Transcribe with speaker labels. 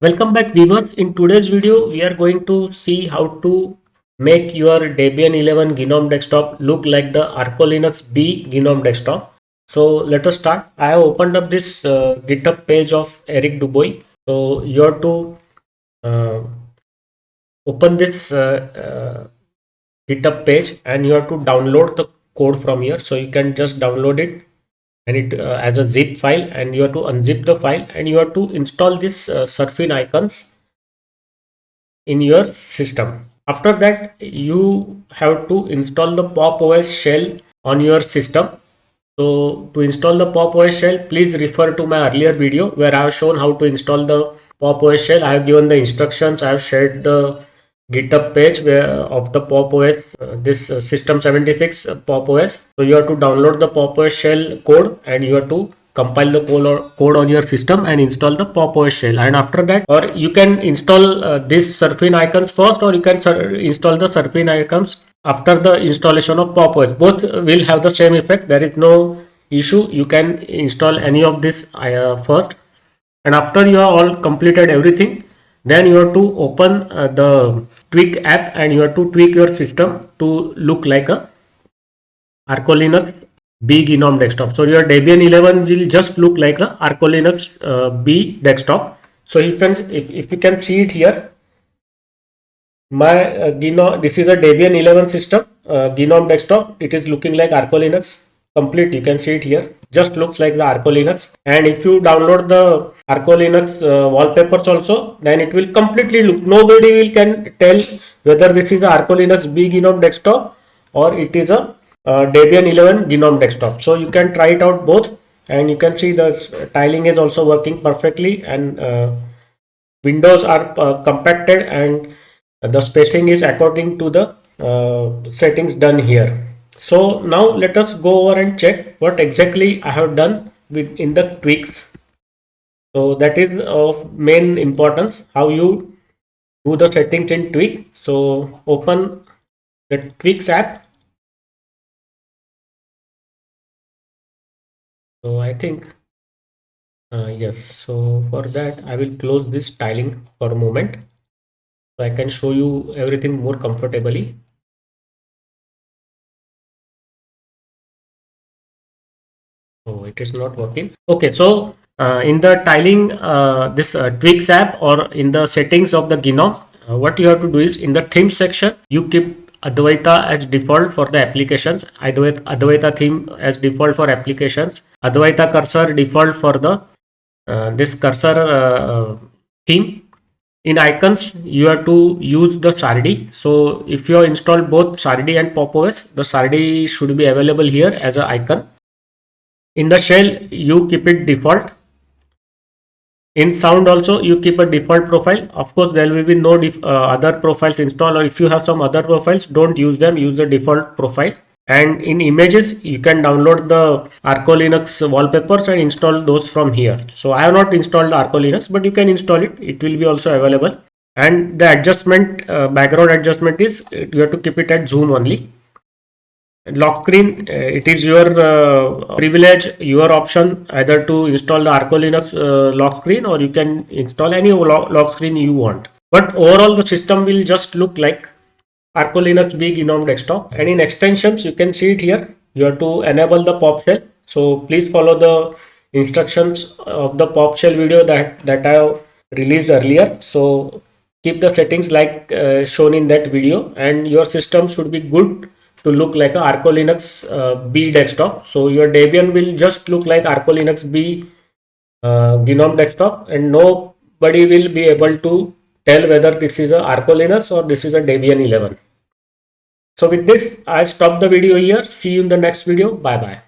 Speaker 1: Welcome back viewers. In today's video we are going to see how to make your Debian 11 Gnome Desktop look like the ArcolinuxB Gnome Desktop. So let us start. I have opened up this GitHub page of Eric Dubois. So you have to open this GitHub page and you have to download the code from here. So you can just download it and it as a zip file, and you have to unzip the file and you have to install this surfing icons in your system. After that you have to install the Pop OS shell on your system. So to install the Pop OS shell, please refer to my earlier video where I have shown how to install the Pop OS shell. I have given the instructions. I have shared the GitHub page of the Pop OS, this System 76 Pop OS. So you have to download the Pop OS shell code and you have to compile the code on your system and install the Pop OS shell. And after that, or you can install this surfing icons first, or you can install the surfing icons after the installation of Pop OS. Both will have the same effect. There is no issue. You can install any of this first, and after you have all completed everything, then you have to open the tweak app and you have to tweak your system to look like a ArcolinuxB Gnome Desktop. So your Debian 11 will just look like a ArcolinuxB Desktop. So if you can see it here, my this is a Debian 11 system Gnome Desktop. It is looking like ArcoliNux complete. You can see it here, just looks like the ArcoliNux. And if you download the ArcoliNux wallpapers also, then it will completely look, nobody will can tell whether this is a ArcolinuxB Gnome Desktop or it is a Debian 11 Gnome Desktop. So you can try it out both, and you can see the tiling is also working perfectly, and windows are compacted, and the spacing is according to the settings done here. So now let us go over and check what exactly I have done in the tweaks. So that is of main importance, how you do the settings in tweak. So open the tweaks app. So I think yes, so for that I will close this tiling for a moment so I can show you everything more comfortably. Oh, it is not working. Okay, so in the tiling, this tweaks app, or in the settings of the Gnome, what you have to do is, in the theme section, you keep Advaita as default for the applications, Advaita theme as default for applications, Advaita cursor default for the this cursor theme. In icons, you have to use the Sardi. So if you install both Sardi and Pop OS, the Sardi should be available here as an icon. In the shell, you keep it default. In sound also, you keep a default profile. Of course, there will be no other profiles installed, or if you have some other profiles, don't use them, use the default profile. And in images, you can download the ArcoliNux wallpapers and install those from here. So I have not installed ArcoliNux, but you can install it. It will be also available. And the adjustment, background adjustment is, you have to keep it at zoom only. Lock screen, it is your privilege, your option, either to install the ArcoliNux lock screen, or you can install any lock screen you want. But overall, the system will just look like ArcolinuxB Gnome Desktop. And in extensions, you can see it here. You have to enable the pop shell. So please follow the instructions of the pop shell video that I have released earlier. So keep the settings like shown in that video, and your system should be good to look like a ArcolinuxB Desktop. So your Debian will just look like ArcolinuxB Gnome Desktop, and nobody will be able to tell whether this is a ArcoliNux or this is a Debian 11. So with this, I stop the video here. See you in the next video. Bye bye.